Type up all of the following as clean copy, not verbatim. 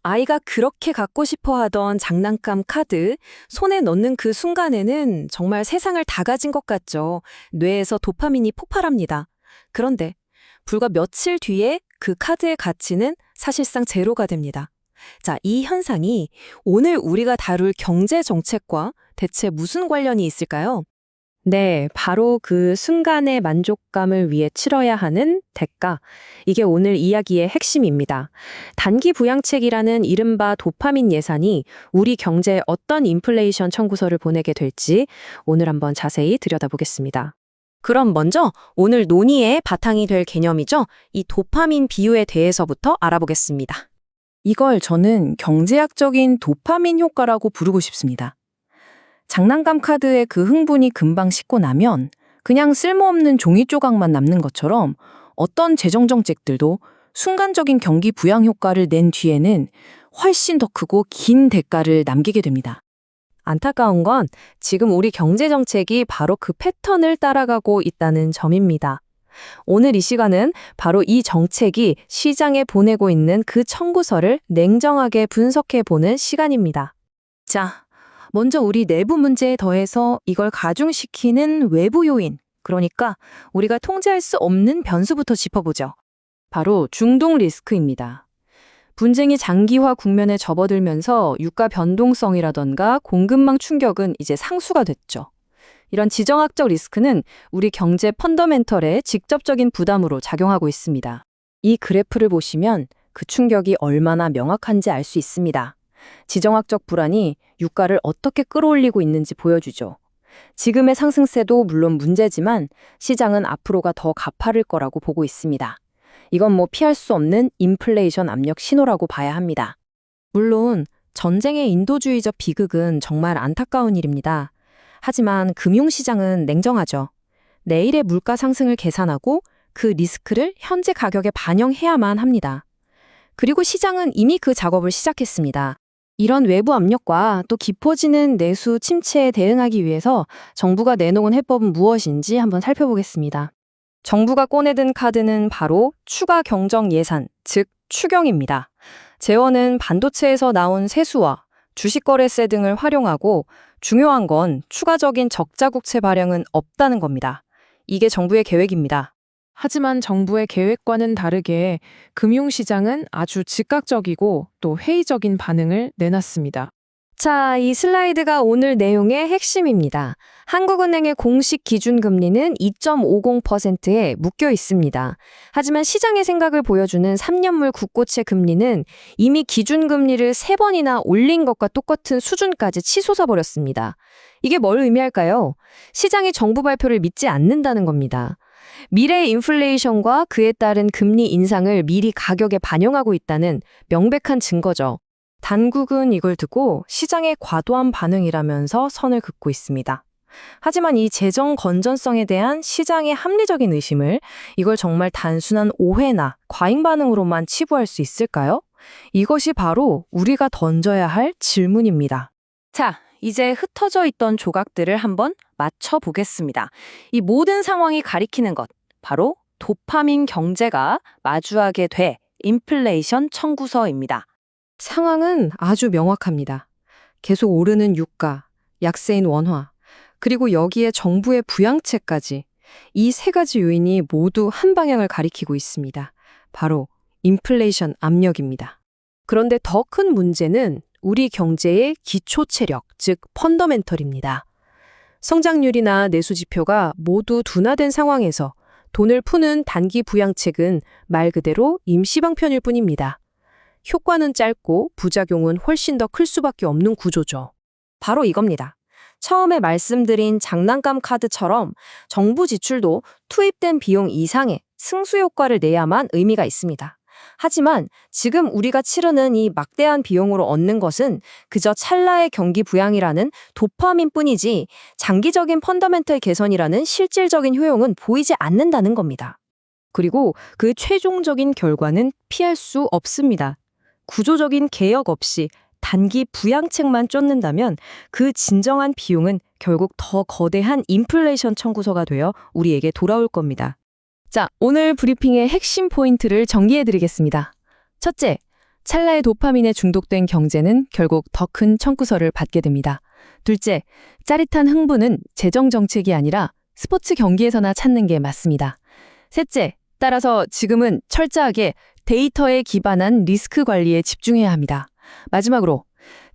아이가 그렇게 갖고 싶어 하던 장난감 카드, 손에 넣는 그 순간에는 정말 세상을 다 가진 것 같죠. 뇌에서 도파민이 폭발합니다. 그런데 불과 며칠 뒤에 그 카드의 가치는 사실상 제로가 됩니다. 자, 이 현상이 오늘 우리가 다룰 경제 정책과 대체 무슨 관련이 있을까요? 네, 바로 그 순간의 만족감을 위해 치러야 하는 대가. 이게 오늘 이야기의 핵심입니다. 단기 부양책이라는 이른바 도파민 예산이 우리 경제에 어떤 인플레이션 청구서를 보내게 될지 오늘 한번 자세히 들여다보겠습니다. 그럼 먼저 오늘 논의의 바탕이 될 개념이죠. 이 도파민 비유에 대해서부터 알아보겠습니다. 이걸 저는 경제학적인 도파민 효과라고 부르고 싶습니다. 장난감 카드의 그 흥분이 금방 식고 나면 그냥 쓸모없는 종이 조각만 남는 것처럼 어떤 재정 정책들도 순간적인 경기 부양 효과를 낸 뒤에는 훨씬 더 크고 긴 대가를 남기게 됩니다. 안타까운 건 지금 우리 경제 정책이 바로 그 패턴을 따라가고 있다는 점입니다. 오늘 이 시간은 바로 이 정책이 시장에 보내고 있는 그 청구서를 냉정하게 분석해보는 시간입니다. 자, 먼저 우리 내부 문제에 더해서 이걸 가중시키는 외부 요인, 그러니까 우리가 통제할 수 없는 변수부터 짚어보죠. 바로 중동 리스크입니다. 분쟁이 장기화 국면에 접어들면서 유가 변동성이라던가 공급망 충격은 이제 상수가 됐죠. 이런 지정학적 리스크는 우리 경제 펀더멘털에 직접적인 부담으로 작용하고 있습니다. 이 그래프를 보시면 그 충격이 얼마나 명확한지 알 수 있습니다. 지정학적 불안이 유가를 어떻게 끌어올리고 있는지 보여주죠. 지금의 상승세도 물론 문제지만 시장은 앞으로가 더 가파를 거라고 보고 있습니다. 이건 뭐 피할 수 없는 인플레이션 압력 신호라고 봐야 합니다. 물론 전쟁의 인도주의적 비극은 정말 안타까운 일입니다. 하지만 금융시장은 냉정하죠. 내일의 물가 상승을 계산하고 그 리스크를 현재 가격에 반영해야만 합니다. 그리고 시장은 이미 그 작업을 시작했습니다. 이런 외부 압력과 또 깊어지는 내수 침체에 대응하기 위해서 정부가 내놓은 해법은 무엇인지 한번 살펴보겠습니다. 정부가 꺼내든 카드는 바로 추가 경정 예산, 즉 추경입니다. 재원은 반도체에서 나온 세수와 주식거래세 등을 활용하고 중요한 건 추가적인 적자 국채 발행은 없다는 겁니다. 이게 정부의 계획입니다. 하지만 정부의 계획과는 다르게 금융시장은 아주 즉각적이고 또 회의적인 반응을 내놨습니다. 자, 이 슬라이드가 오늘 내용의 핵심입니다. 한국은행의 공식 기준금리는 2.50%에 묶여 있습니다. 하지만 시장의 생각을 보여주는 3년물 국고채 금리는 이미 기준금리를 3번이나 올린 것과 똑같은 수준까지 치솟아버렸습니다. 이게 뭘 의미할까요? 시장이 정부 발표를 믿지 않는다는 겁니다. 미래의 인플레이션과 그에 따른 금리 인상을 미리 가격에 반영하고 있다는 명백한 증거죠. 단국은 이걸 듣고 시장의 과도한 반응이라면서 선을 긋고 있습니다. 하지만 이 재정 건전성에 대한 시장의 합리적인 의심을 이걸 정말 단순한 오해나 과잉 반응으로만 치부할 수 있을까요? 이것이 바로 우리가 던져야 할 질문입니다. 자, 이제 흩어져 있던 조각들을 한번 맞춰보겠습니다. 이 모든 상황이 가리키는 것, 바로 도파민 경제가 마주하게 돼 인플레이션 청구서입니다. 상황은 아주 명확합니다. 계속 오르는 유가, 약세인 원화, 그리고 여기에 정부의 부양책까지 이 세 가지 요인이 모두 한 방향을 가리키고 있습니다. 바로 인플레이션 압력입니다. 그런데 더 큰 문제는 우리 경제의 기초 체력, 즉 펀더멘털입니다. 성장률이나 내수 지표가 모두 둔화된 상황에서 돈을 푸는 단기 부양책은 말 그대로 임시방편일 뿐입니다. 효과는 짧고 부작용은 훨씬 더 클 수밖에 없는 구조죠. 바로 이겁니다. 처음에 말씀드린 장난감 카드처럼 정부 지출도 투입된 비용 이상의 승수 효과를 내야만 의미가 있습니다. 하지만 지금 우리가 치르는 이 막대한 비용으로 얻는 것은 그저 찰나의 경기 부양이라는 도파민뿐이지 장기적인 펀더멘털 개선이라는 실질적인 효용은 보이지 않는다는 겁니다. 그리고 그 최종적인 결과는 피할 수 없습니다. 구조적인 개혁 없이 단기 부양책만 쫓는다면 그 진정한 비용은 결국 더 거대한 인플레이션 청구서가 되어 우리에게 돌아올 겁니다. 자, 오늘 브리핑의 핵심 포인트를 정리해드리겠습니다. 첫째, 찰나의 도파민에 중독된 경제는 결국 더 큰 청구서를 받게 됩니다. 둘째, 짜릿한 흥분은 재정 정책이 아니라 스포츠 경기에서나 찾는 게 맞습니다. 셋째, 따라서 지금은 철저하게 데이터에 기반한 리스크 관리에 집중해야 합니다. 마지막으로,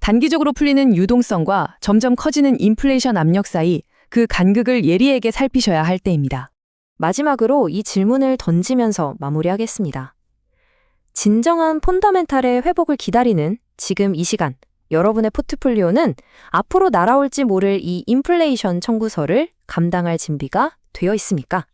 단기적으로 풀리는 유동성과 점점 커지는 인플레이션 압력 사이 그 간극을 예리하게 살피셔야 할 때입니다. 마지막으로 이 질문을 던지면서 마무리하겠습니다. 진정한 폰더멘탈의 회복을 기다리는 지금 이 시간, 여러분의 포트폴리오는 앞으로 날아올지 모를 이 인플레이션 청구서를 감당할 준비가 되어 있습니까?